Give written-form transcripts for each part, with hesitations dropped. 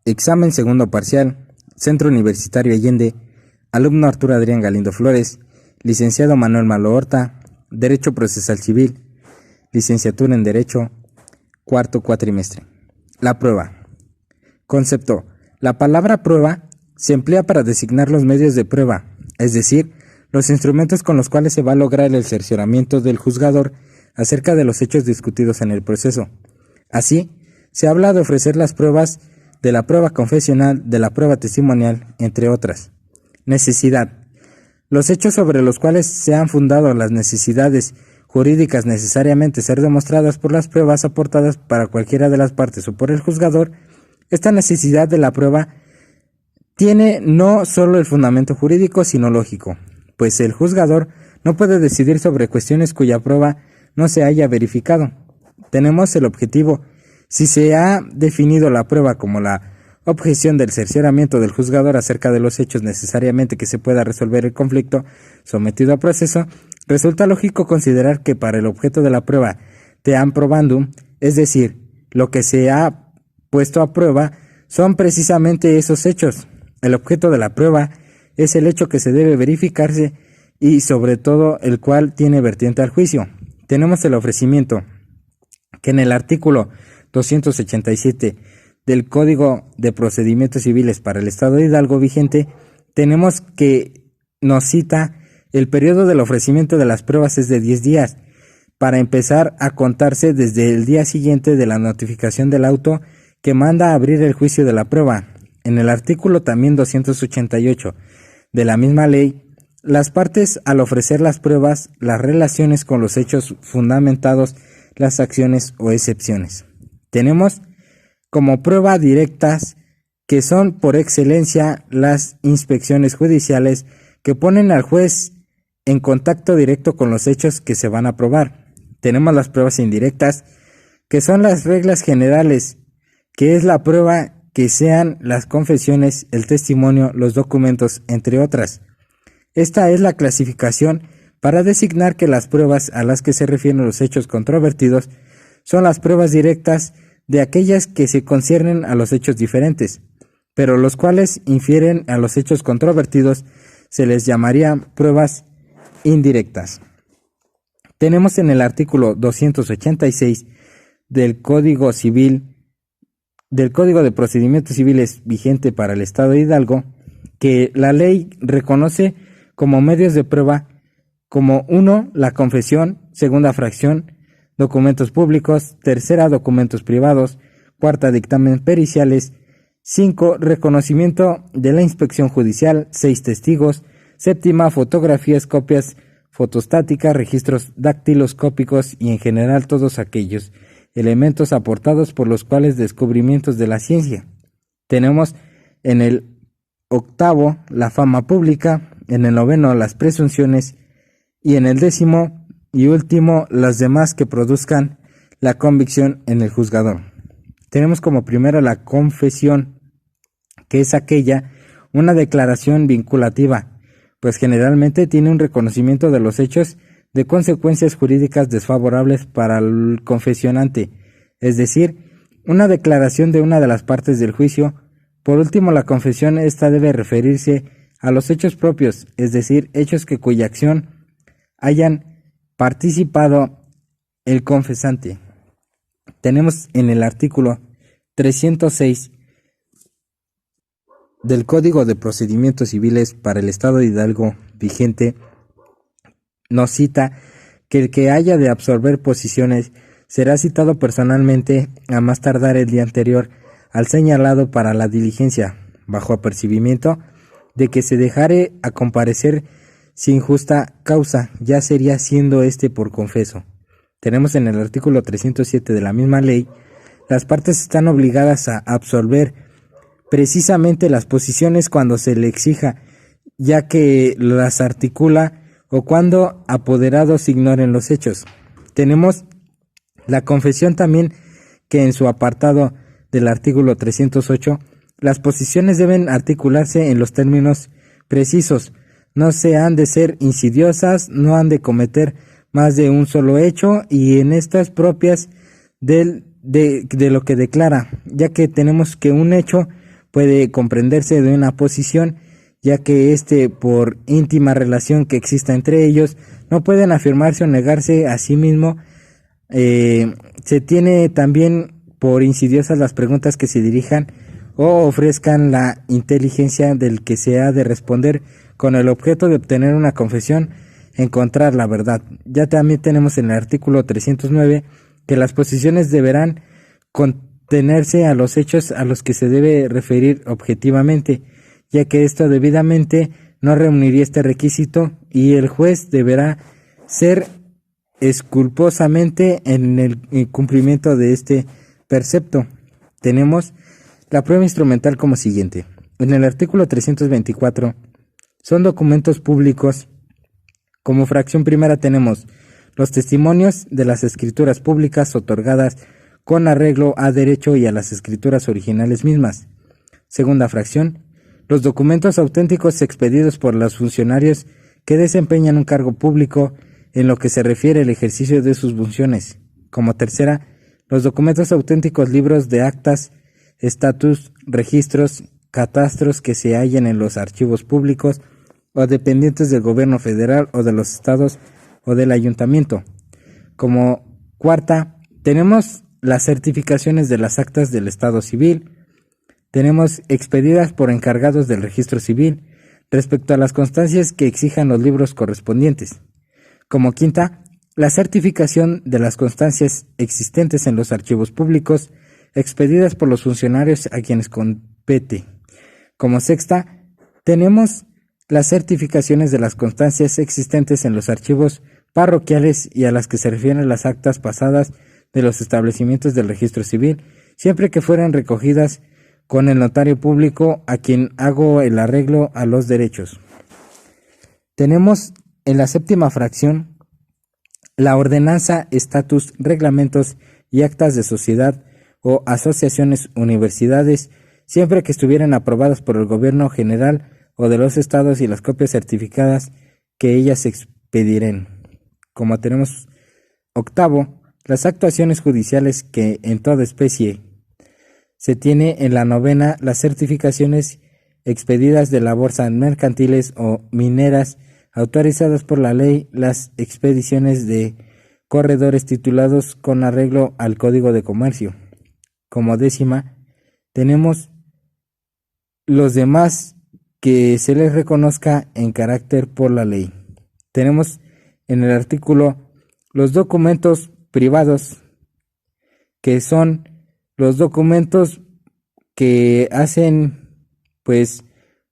Examen segundo parcial, Centro Universitario Allende, alumno Arturo Adrián Galindo Flores, licenciado Manuel Malo Horta, Derecho Procesal Civil, licenciatura en Derecho, cuarto cuatrimestre. La prueba. Concepto. La palabra prueba se emplea para designar los medios de prueba, es decir, los instrumentos con los cuales se va a lograr el cercioramiento del juzgador acerca de los hechos discutidos en el proceso. Así, se habla de ofrecer las pruebas de la prueba confesional, de la prueba testimonial, entre otras. Necesidad. Los hechos sobre los cuales se han fundado las necesidades jurídicas necesariamente ser demostradas por las pruebas aportadas para cualquiera de las partes o por el juzgador. Esta necesidad de la prueba tiene no solo el fundamento jurídico, sino lógico, pues el juzgador no puede decidir sobre cuestiones cuya prueba no se haya verificado. Tenemos el objetivo. Si se ha definido la prueba como la objeción del cercioramiento del juzgador acerca de los hechos necesariamente que se pueda resolver el conflicto sometido a proceso, resulta lógico considerar que para el objeto de la prueba team probandum, es decir, lo que se ha puesto a prueba, son precisamente esos hechos. El objeto de la prueba es el hecho que se debe verificarse y sobre todo el cual tiene vertiente al juicio. Tenemos el ofrecimiento, que en el artículo 287 del Código de Procedimientos Civiles para el Estado de Hidalgo vigente, tenemos que nos cita el periodo del ofrecimiento de las pruebas es de 10 días, para empezar a contarse desde el día siguiente de la notificación del auto que manda a abrir el juicio de la prueba. En el artículo también 288 de la misma ley, las partes al ofrecer las pruebas, las relaciones con los hechos fundamentados, las acciones o excepciones. Tenemos como prueba directas, que son por excelencia las inspecciones judiciales que ponen al juez en contacto directo con los hechos que se van a probar. Tenemos las pruebas indirectas, que son las reglas generales, que es la prueba que sean las confesiones, el testimonio, los documentos, entre otras. Esta es la clasificación para designar que las pruebas a las que se refieren los hechos controvertidos son las pruebas directas de aquellas que se conciernen a los hechos diferentes, pero los cuales infieren a los hechos controvertidos se les llamaría pruebas indirectas. Tenemos en el artículo 286 del Código Civil, del Código de Procedimientos Civiles vigente para el Estado de Hidalgo, que la ley reconoce como medios de prueba como 1. La confesión, segunda fracción, documentos públicos, tercera, documentos privados, cuarta, dictamen periciales, 5. Reconocimiento de la inspección judicial, 6. Testigos, séptima, fotografías, copias fotostáticas, registros dactiloscópicos y en general todos aquellos elementos aportados por los cuales descubrimientos de la ciencia. Tenemos en el 8º la fama pública, en el 9º las presunciones y en el 10º y último las demás que produzcan la convicción en el juzgador. Tenemos como primera la confesión, que es una declaración vinculativa, pues generalmente tiene un reconocimiento de los hechos de consecuencias jurídicas desfavorables para el confesionante, es decir, una declaración de una de las partes del juicio. Por último, la confesión esta debe referirse a los hechos propios, es decir, hechos que cuya acción hayan participado el confesante. Tenemos en el artículo 306 del Código de Procedimientos Civiles para el Estado de Hidalgo vigente, nos cita que el que haya de absorber posiciones será citado personalmente a más tardar el día anterior al señalado para la diligencia, bajo apercibimiento de que se dejare a comparecer sin justa causa, ya sería siendo por confeso. Tenemos en el artículo 307 de la misma ley, las partes están obligadas a absolver precisamente las posiciones cuando se le exija, ya que las articula o cuando apoderados ignoren los hechos. Tenemos la confesión también, que en su apartado del artículo 308, las posiciones deben articularse en los términos precisos, no se han de ser insidiosas, no han de cometer más de un solo hecho y en estas propias de lo que declara, ya que tenemos que un hecho puede comprenderse de una posición, ya que por íntima relación que exista entre ellos, no pueden afirmarse o negarse a sí mismo. Se tiene también por insidiosas las preguntas que se dirijan o ofrezcan la inteligencia del que se ha de responder con el objeto de obtener una confesión, encontrar la verdad. Ya también tenemos en el artículo 309 que las posiciones deberán contenerse a los hechos a los que se debe referir objetivamente, ya que esto debidamente no reuniría este requisito y el juez deberá ser escrupulosamente en el cumplimiento de este precepto. Tenemos la prueba instrumental como siguiente. En el artículo 324 son documentos públicos. Como fracción primera tenemos los testimonios de las escrituras públicas otorgadas con arreglo a derecho y a las escrituras originales mismas. Segunda fracción, los documentos auténticos expedidos por los funcionarios que desempeñan un cargo público en lo que se refiere al ejercicio de sus funciones. Como tercera, los documentos auténticos, libros de actas, estatus, registros, catastros que se hallen en los archivos públicos o dependientes del gobierno federal o de los estados o del ayuntamiento. Como cuarta, tenemos las certificaciones de las actas del estado civil. Tenemos expedidas por encargados del registro civil respecto a las constancias que exijan los libros correspondientes. Como quinta, la certificación de las constancias existentes en los archivos públicos expedidas por los funcionarios a quienes compete. Como sexta, tenemos las certificaciones de las constancias existentes en los archivos parroquiales y a las que se refieren las actas pasadas de los establecimientos del registro civil, siempre que fueran recogidas con el notario público a quien hago el arreglo a los derechos. Tenemos en la séptima fracción la ordenanza, estatus, reglamentos y actas de sociedad o asociaciones, universidades, siempre que estuvieran aprobadas por el gobierno general o de los estados y las copias certificadas que ellas expediren. Como tenemos octavo, las actuaciones judiciales que en toda especie. Se tiene en la novena las certificaciones expedidas de la bolsa mercantiles o mineras autorizadas por la ley, las expediciones de corredores titulados con arreglo al Código de Comercio. Como décima, tenemos los demás que se les reconozca en carácter por la ley. Tenemos en el artículo los documentos privados, que son los documentos que hacen,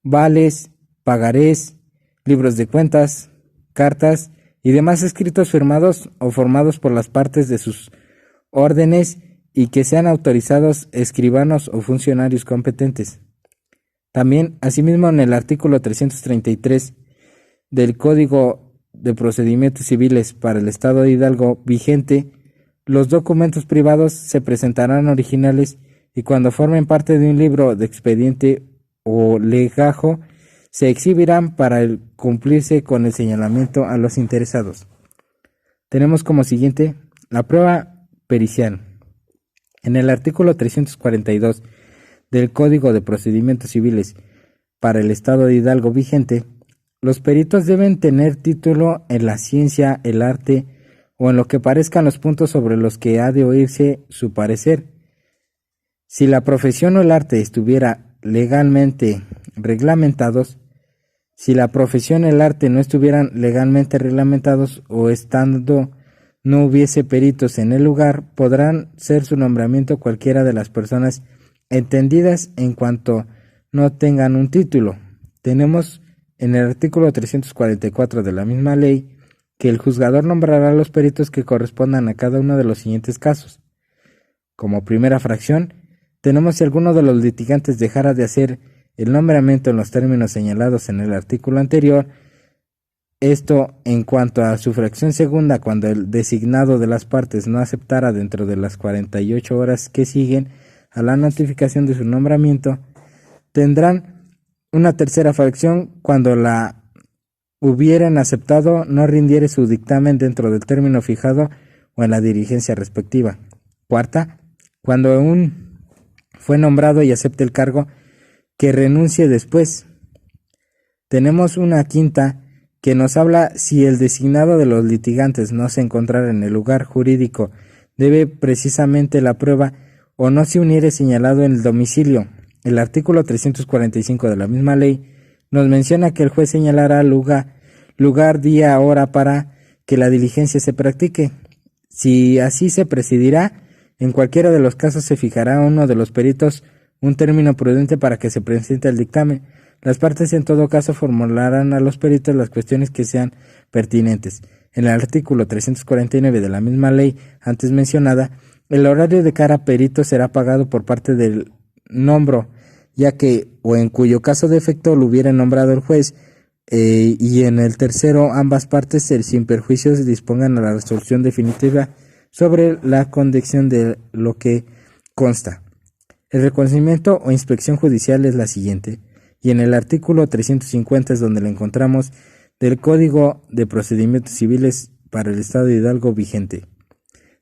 vales, pagarés, libros de cuentas, cartas y demás escritos firmados o formados por las partes de sus órdenes y que sean autorizados escribanos o funcionarios competentes. También, asimismo, en el artículo 333 del Código de Procedimientos Civiles para el Estado de Hidalgo vigente, los documentos privados se presentarán originales y cuando formen parte de un libro de expediente o legajo, se exhibirán para cumplirse con el señalamiento a los interesados. Tenemos como siguiente la prueba pericial. En el artículo 342 del Código de Procedimientos Civiles para el Estado de Hidalgo vigente, los peritos deben tener título en la ciencia, el arte o en lo que parezcan los puntos sobre los que ha de oírse su parecer. Si la profesión o el arte estuviera legalmente reglamentados, si la profesión y el arte no estuvieran legalmente reglamentados o estando no hubiese peritos en el lugar, podrán ser su nombramiento cualquiera de las personas entendidas en cuanto no tengan un título. Tenemos en el artículo 344 de la misma ley que el juzgador nombrará a los peritos que correspondan a cada uno de los siguientes casos. Como primera fracción, tenemos si alguno de los litigantes dejara de hacer el nombramiento en los términos señalados en el artículo anterior, esto en cuanto a su fracción segunda, cuando el designado de las partes no aceptara dentro de las 48 horas que siguen a la notificación de su nombramiento, tendrán una tercera fracción cuando la hubieran aceptado no rindiere su dictamen dentro del término fijado o en la diligencia respectiva. Cuarta, cuando aún fue nombrado y acepte el cargo, que renuncie después. Tenemos una quinta que nos habla si el designado de los litigantes no se encontrara en el lugar jurídico, debe precisamente la prueba o no se uniere señalado en el domicilio. El artículo 345 de la misma ley nos menciona que el juez señalará lugar, día, hora para que la diligencia se practique. Si así se presidirá, en cualquiera de los casos se fijará uno de los peritos un término prudente para que se presente el dictamen. Las partes en todo caso formularán a los peritos las cuestiones que sean pertinentes. En el artículo 349 de la misma ley antes mencionada, el horario de cada perito será pagado por parte del nombro, ya que o en cuyo caso de efecto lo hubiera nombrado el juez, y en el tercero ambas partes sin perjuicio se dispongan a la resolución definitiva sobre la condición de lo que consta. El reconocimiento o inspección judicial es la siguiente, y en el artículo 350 es donde la encontramos del Código de Procedimientos Civiles para el Estado de Hidalgo vigente.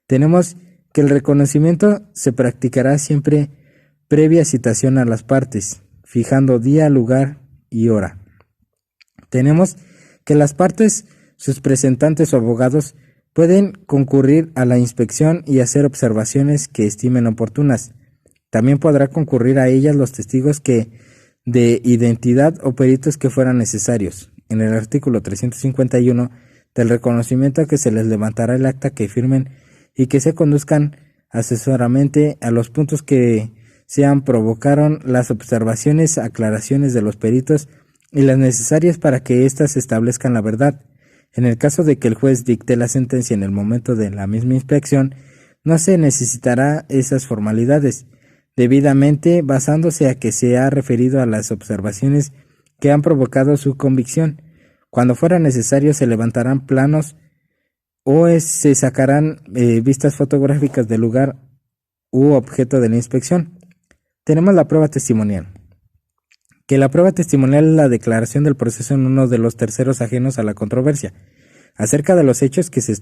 Tenemos que el reconocimiento se practicará siempre previa citación a las partes, fijando día, lugar y hora. Tenemos que las partes, sus representantes o abogados, pueden concurrir a la inspección y hacer observaciones que estimen oportunas. También podrá concurrir a ellas los testigos de identidad o peritos que fueran necesarios. En el artículo 351 del reconocimiento que se les levantará el acta que firmen y que se conduzcan asesoramente a los puntos que sean provocaron las observaciones, aclaraciones de los peritos y las necesarias para que éstas establezcan la verdad. En el caso de que el juez dicte la sentencia en el momento de la misma inspección, no se necesitará esas formalidades, debidamente basándose a que se ha referido a las observaciones que han provocado su convicción. Cuando fuera necesario se levantarán planos o se sacarán vistas fotográficas del lugar u objeto de la inspección. Tenemos la prueba testimonial, que la prueba testimonial es la declaración del proceso en uno de los terceros ajenos a la controversia, acerca de los hechos que se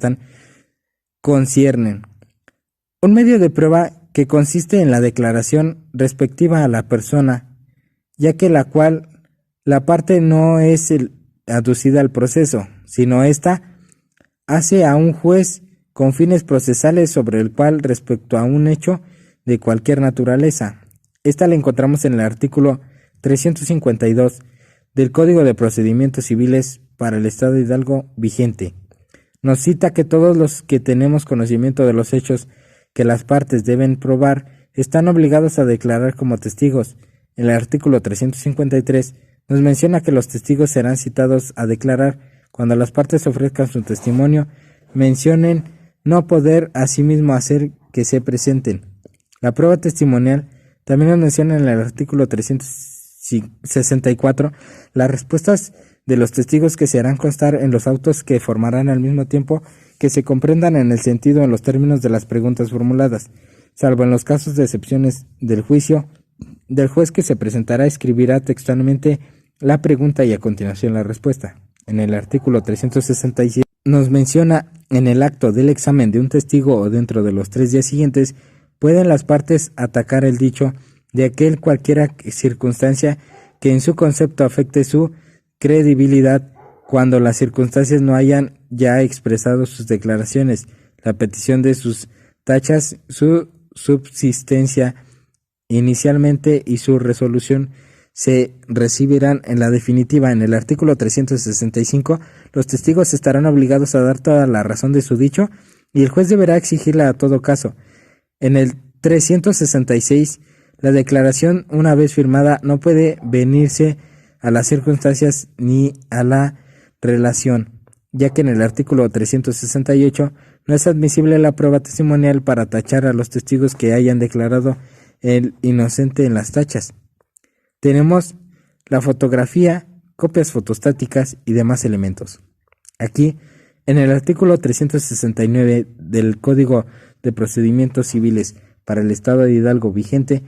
conciernen. Un medio de prueba que consiste en la declaración respectiva a la persona, ya que la cual la parte no es aducida al proceso, sino ésta hace a un juez con fines procesales sobre el cual respecto a un hecho de cualquier naturaleza. Esta la encontramos en el artículo 352 del Código de Procedimientos Civiles para el Estado de Hidalgo vigente. Nos cita que todos los que tenemos conocimiento de los hechos que las partes deben probar están obligados a declarar como testigos. El artículo 353 nos menciona que los testigos serán citados a declarar cuando las partes ofrezcan su testimonio, mencionen no poder asimismo hacer que se presenten. La prueba testimonial también nos menciona en el artículo 364 las respuestas de los testigos que se harán constar en los autos que formarán al mismo tiempo que se comprendan en el sentido en los términos de las preguntas formuladas, salvo en los casos de excepciones del juicio. Del juez que se presentará escribirá textualmente la pregunta y a continuación la respuesta. En el artículo 367 nos menciona en el acto del examen de un testigo o dentro de los 3 días siguientes pueden las partes atacar el dicho de aquel cualquiera circunstancia que en su concepto afecte su credibilidad cuando las circunstancias no hayan ya expresado sus declaraciones, la petición de sus tachas, su subsistencia inicialmente y su resolución se recibirán en la definitiva. En el artículo 365, los testigos estarán obligados a dar toda la razón de su dicho y el juez deberá exigirla a todo caso. En el 366, la declaración, una vez firmada, no puede venirse a las circunstancias ni a la relación, ya que en el artículo 368 no es admisible la prueba testimonial para tachar a los testigos que hayan declarado el inocente en las tachas. Tenemos la fotografía, copias fotostáticas y demás elementos. Aquí, en el artículo 369 del Código de Procedimientos Civiles para el Estado de Hidalgo vigente,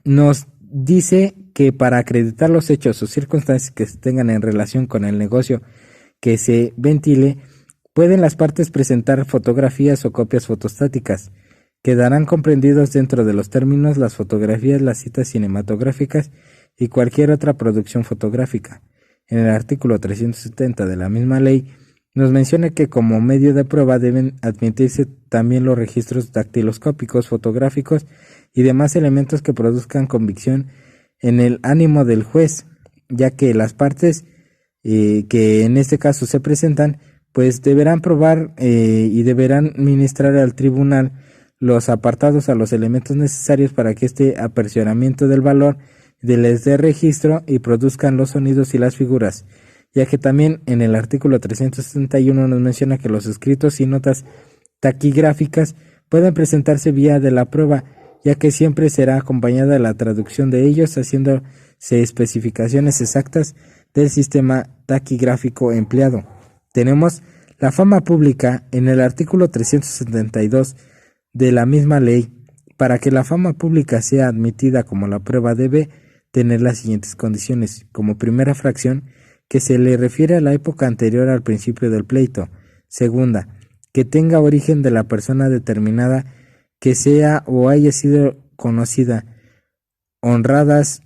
nos dice que para acreditar los hechos o circunstancias que se tengan en relación con el negocio que se ventile, pueden las partes presentar fotografías o copias fotostáticas Quedarán comprendidos dentro de los términos las fotografías, las citas cinematográficas y cualquier otra producción fotográfica. En el artículo 370 de la misma ley nos menciona que como medio de prueba deben admitirse también los registros dactiloscópicos, fotográficos y demás elementos que produzcan convicción en el ánimo del juez, ya que las partes que en este caso se presentan, pues deberán probar y deberán ministrar al tribunal los apartados a los elementos necesarios para que este apercibimiento del valor les dé registro y produzcan los sonidos y las figuras, ya que también en el artículo 371 nos menciona que los escritos y notas taquigráficas pueden presentarse vía de la prueba, ya que siempre será acompañada de la traducción de ellos, haciéndose especificaciones exactas del sistema taquigráfico empleado. Tenemos la fama pública en el artículo 372 de la misma ley. Para que la fama pública sea admitida como la prueba debe tener las siguientes condiciones. Como primera fracción, que se le refiere a la época anterior al principio del pleito. Segunda, que tenga origen de la persona determinada, que sea o haya sido conocida, honradas,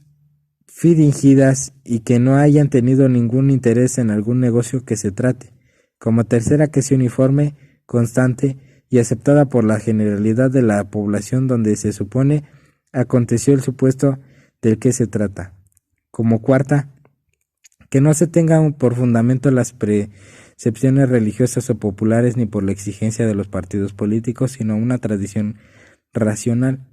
fingidas y que no hayan tenido ningún interés en algún negocio que se trate. Como tercera, que sea uniforme, constante y aceptada por la generalidad de la población donde se supone aconteció el supuesto del que se trata. Como cuarta, que no se tengan por fundamento las percepciones religiosas o populares ni por la exigencia de los partidos políticos, sino una tradición racional,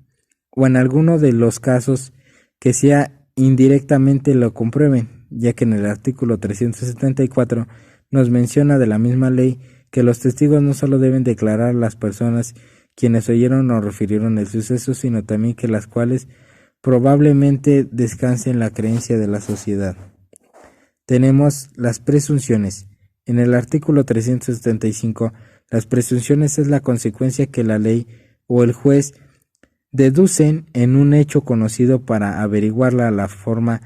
o en alguno de los casos que sea indirectamente lo comprueben, ya que en el artículo 374 nos menciona de la misma ley que los testigos no solo deben declarar las personas quienes oyeron o refirieron el suceso, sino también que las cuales probablemente descansen la creencia de la sociedad. Tenemos las presunciones. En el artículo 375, las presunciones es la consecuencia que la ley o el juez deducen en un hecho conocido para averiguarla a la forma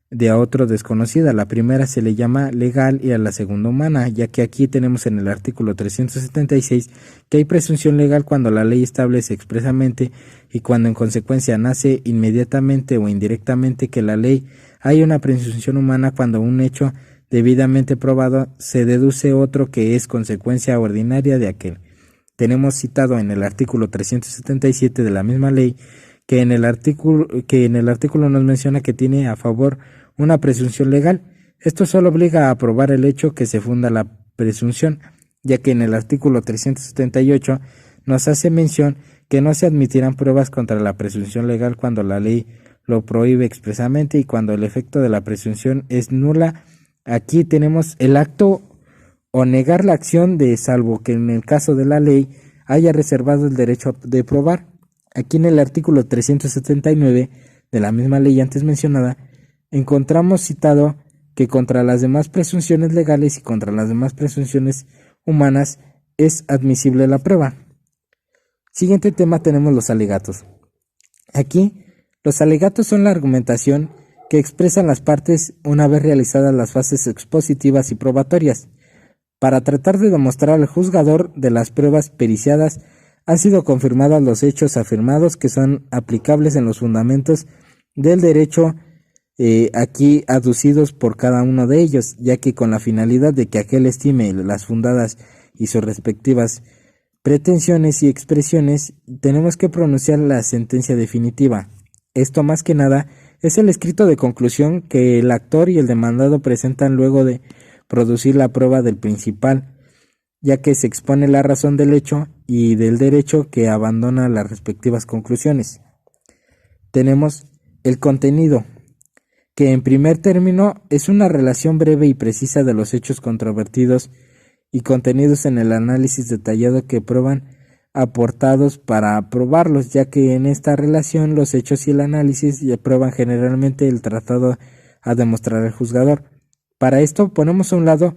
de a otro desconocida. La primera se le llama legal y a la segunda humana, ya que aquí tenemos en el artículo 376 que hay presunción legal cuando la ley establece expresamente y cuando en consecuencia nace inmediatamente o indirectamente que la ley hay una presunción humana cuando un hecho debidamente probado se deduce otro que es consecuencia ordinaria de aquel. Tenemos citado en el artículo 377 de la misma ley que en el artículo nos menciona que tiene a favor una presunción legal. Esto solo obliga a probar el hecho que se funda la presunción, ya que en el artículo 378 nos hace mención que no se admitirán pruebas contra la presunción legal cuando la ley lo prohíbe expresamente y cuando el efecto de la presunción es nula. Aquí tenemos el acto o negar la acción de salvo que en el caso de la ley haya reservado el derecho de probar. Aquí en el artículo 379 de la misma ley antes mencionada encontramos citado que contra las demás presunciones legales y contra las demás presunciones humanas es admisible la prueba. Siguiente tema tenemos los alegatos. Aquí los alegatos son la argumentación que expresan las partes una vez realizadas las fases expositivas y probatorias. Para tratar de demostrar al juzgador de las pruebas periciadas han sido confirmados los hechos afirmados que son aplicables en los fundamentos del derecho aquí aducidos por cada uno de ellos, ya que con la finalidad de que aquel estime las fundadas y sus respectivas pretensiones y expresiones, tenemos que pronunciar la sentencia definitiva. Esto más que nada es el escrito de conclusión que el actor y el demandado presentan luego de producir la prueba del principal, ya que se expone la razón del hecho y del derecho que abandona las respectivas conclusiones. Tenemos el contenido, que en primer término es una relación breve y precisa de los hechos controvertidos y contenidos en el análisis detallado que prueban aportados para probarlos, ya que en esta relación los hechos y el análisis prueban generalmente el tratado a demostrar al juzgador. Para esto ponemos a un lado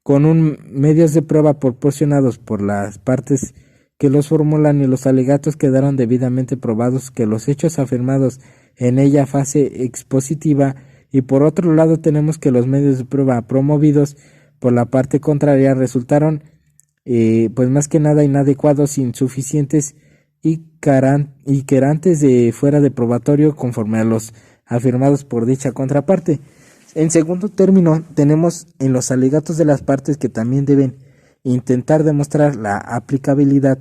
con medios de prueba proporcionados por las partes que los formulan y los alegatos quedaron debidamente probados que los hechos afirmados en ella fase expositiva, y por otro lado tenemos que los medios de prueba promovidos por la parte contraria resultaron pues más que nada inadecuados, insuficientes y quedantes de fuera de probatorio conforme a los afirmados por dicha contraparte. En segundo término, tenemos en los alegatos de las partes que también deben intentar demostrar la aplicabilidad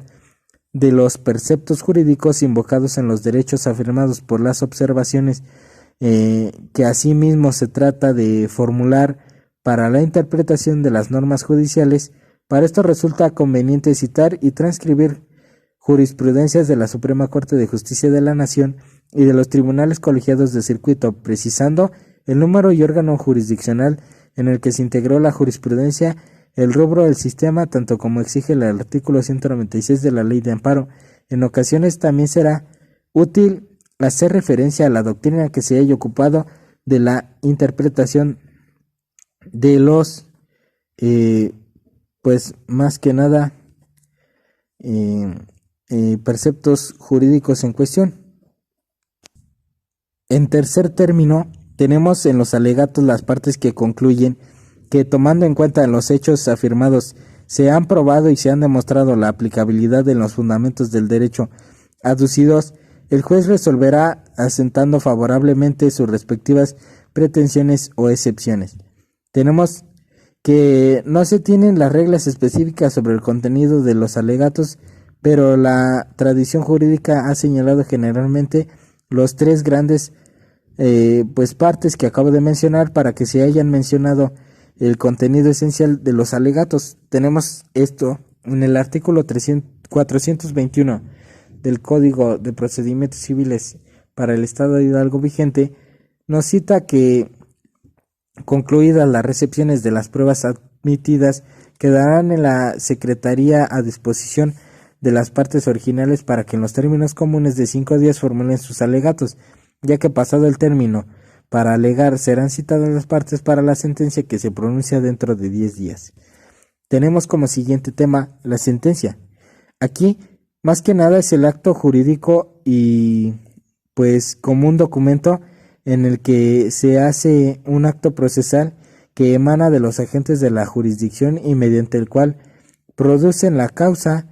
de los preceptos jurídicos invocados en los derechos afirmados por las observaciones que asimismo se trata de formular para la interpretación de las normas judiciales. Para esto resulta conveniente citar y transcribir jurisprudencias de la Suprema Corte de Justicia de la Nación y de los tribunales colegiados de circuito, precisando el número y órgano jurisdiccional en el que se integró la jurisprudencia, el rubro del sistema, tanto como exige el artículo 196 de la Ley de Amparo. En ocasiones también será útil hacer referencia a la doctrina que se haya ocupado de la interpretación de los, pues más que nada, preceptos jurídicos en cuestión. En tercer término, tenemos en los alegatos las partes que concluyen que, tomando en cuenta los hechos afirmados, se han probado y se han demostrado la aplicabilidad de los fundamentos del derecho aducidos, el juez resolverá asentando favorablemente sus respectivas pretensiones o excepciones. Tenemos que no se tienen las reglas específicas sobre el contenido de los alegatos, pero la tradición jurídica ha señalado generalmente los tres grandes partes que acabo de mencionar para que se hayan mencionado el contenido esencial de los alegatos. Tenemos esto en el artículo 421 del Código de Procedimientos Civiles para el Estado de Hidalgo vigente, nos cita que, concluidas las recepciones de las pruebas admitidas, quedarán en la Secretaría a disposición de las partes originales para que en los términos comunes de 5 días formulen sus alegatos, ya que pasado el término para alegar serán citadas las partes para la sentencia que se pronuncia dentro de 10 días. Tenemos como siguiente tema la sentencia. Aquí, más que nada, es el acto jurídico y pues como un documento en el que se hace un acto procesal que emana de los agentes de la jurisdicción y mediante el cual producen la causa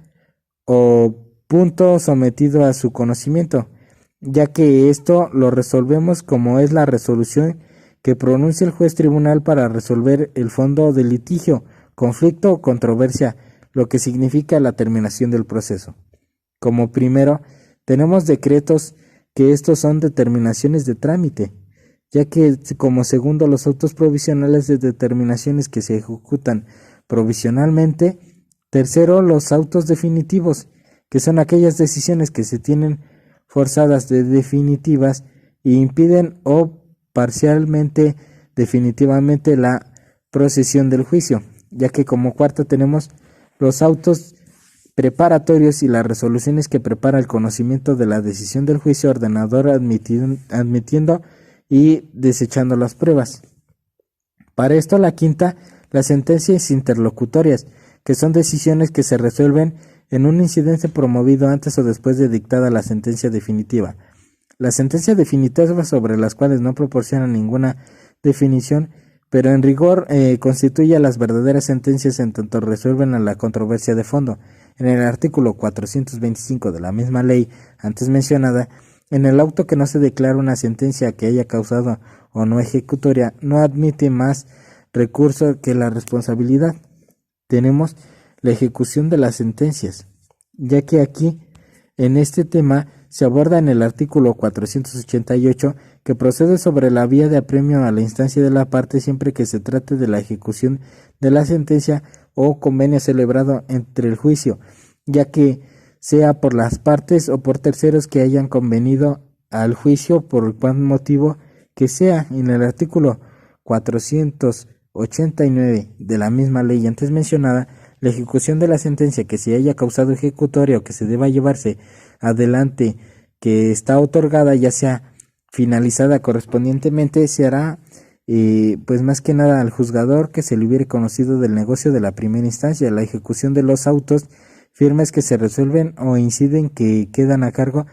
o punto sometido a su conocimiento, ya que esto lo resolvemos como es la resolución que pronuncia el juez tribunal para resolver el fondo del litigio, conflicto o controversia, lo que significa la terminación del proceso. Como primero, tenemos decretos, que estos son determinaciones de trámite, ya que como segundo los autos provisionales de determinaciones que se ejecutan provisionalmente. Tercero, los autos definitivos, que son aquellas decisiones que se tienen forzadas de definitivas y impiden o parcialmente definitivamente la procesión del juicio, ya que como cuarto tenemos los autos preparatorios y las resoluciones que prepara el conocimiento de la decisión del juicio ordenador admitiendo y desechando las pruebas. Para esto la quinta, las sentencias interlocutorias, que son decisiones que se resuelven en un incidente promovido antes o después de dictada la sentencia definitiva. La sentencia definitiva, sobre las cuales no proporcionan ninguna definición, pero en rigor constituye las verdaderas sentencias en tanto resuelven a la controversia de fondo. En el artículo 425 de la misma ley antes mencionada, en el auto que no se declara una sentencia que haya causado o no ejecutoria, no admite más recurso que la responsabilidad. Tenemos la ejecución de las sentencias, ya que aquí, en este tema, se aborda en el artículo 488 que procede sobre la vía de apremio a la instancia de la parte siempre que se trate de la ejecución de la sentencia o convenio celebrado entre el juicio, ya que sea por las partes o por terceros que hayan convenido al juicio por cual motivo que sea. En el artículo 489 de la misma ley antes mencionada, la ejecución de la sentencia que se haya causado ejecutoria o que se deba llevarse adelante que está otorgada, ya sea finalizada correspondientemente, se hará pues más que nada al juzgador que se le hubiere conocido del negocio de la primera instancia. La ejecución de los autos firmes que se resuelven o inciden que quedan a cargo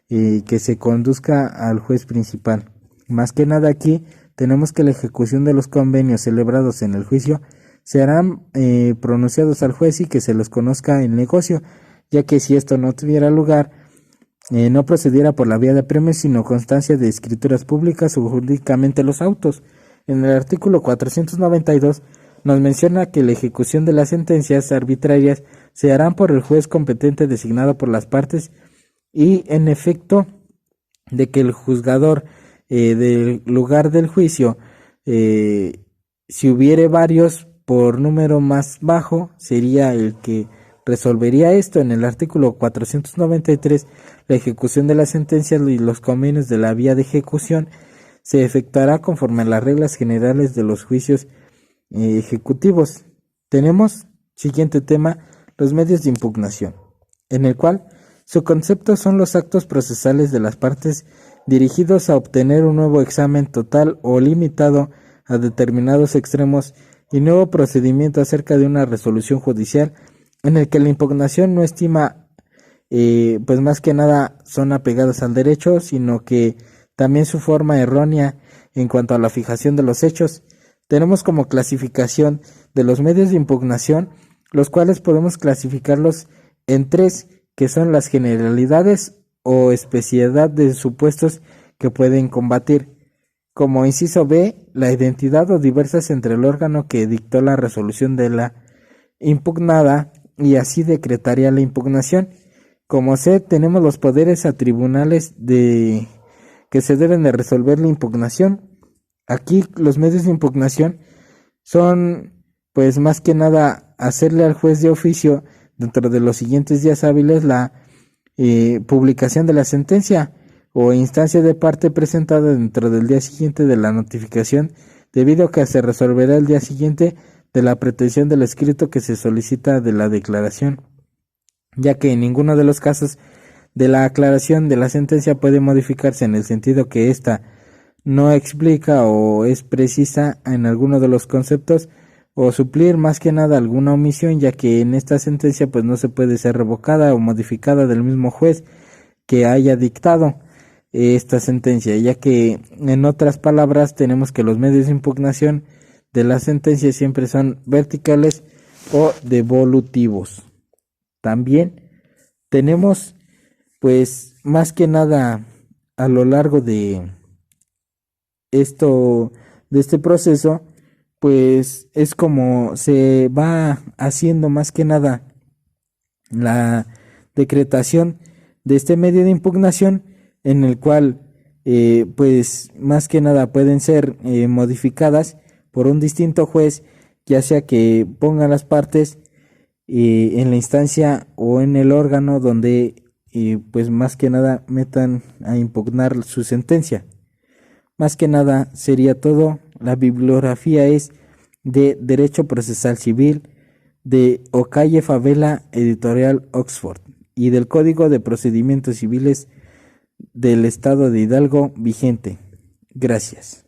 que se conduzca al juez principal. Más que nada aquí tenemos que la ejecución de los convenios celebrados en el juicio serán pronunciados al juez y que se los conozca el negocio, ya que si esto no tuviera lugar, no procediera por la vía de apremio, sino constancia de escrituras públicas o jurídicamente los autos. En el artículo 492 nos menciona que la ejecución de las sentencias arbitrarias se harán por el juez competente designado por las partes y en efecto de que el juzgador del lugar del juicio, si hubiere varios por número más bajo, sería el que resolvería esto. En el artículo 493, la ejecución de las sentencias y los convenios de la vía de ejecución se efectuará conforme a las reglas generales de los juicios ejecutivos. Tenemos, siguiente tema, los medios de impugnación, en el cual su concepto son los actos procesales de las partes dirigidos a obtener un nuevo examen total o limitado a determinados extremos y nuevo procedimiento acerca de una resolución judicial en el que la impugnación no estima, pues más que nada son apegados al derecho, sino que también su forma errónea en cuanto a la fijación de los hechos. Tenemos como clasificación de los medios de impugnación, los cuales podemos clasificarlos en tres, que son las generalidades o especialidad de supuestos que pueden combatir. Como inciso B, la identidad o diversas entre el órgano que dictó la resolución de la impugnada y así decretaría la impugnación. Como C, tenemos los poderes a tribunales que se deben de resolver la impugnación. Aquí los medios de impugnación son, pues más que nada, hacerle al juez de oficio dentro de los siguientes días hábiles la publicación de la sentencia o instancia de parte presentada dentro del día siguiente de la notificación, debido a que se resolverá el día siguiente de la pretensión del escrito que se solicita de la declaración, ya que en ninguno de los casos de la aclaración de la sentencia puede modificarse en el sentido que ésta no explica o es precisa en alguno de los conceptos o suplir más que nada alguna omisión, ya que en esta sentencia pues no se puede ser revocada o modificada del mismo juez que haya dictado esta sentencia, ya que en otras palabras tenemos que los medios de impugnación de la sentencia siempre son verticales o devolutivos. También tenemos pues más que nada a lo largo de este proceso, pues es como se va haciendo más que nada la decretación de este medio de impugnación, en el cual pues más que nada pueden ser modificadas por un distinto juez, ya sea que ponga las partes en la instancia o en el órgano donde pues más que nada metan a impugnar su sentencia. Más que nada sería todo. La bibliografía es de Derecho Procesal Civil de Ocalle Favela, Editorial Oxford, y del Código de Procedimientos Civiles del Estado de Hidalgo vigente. Gracias.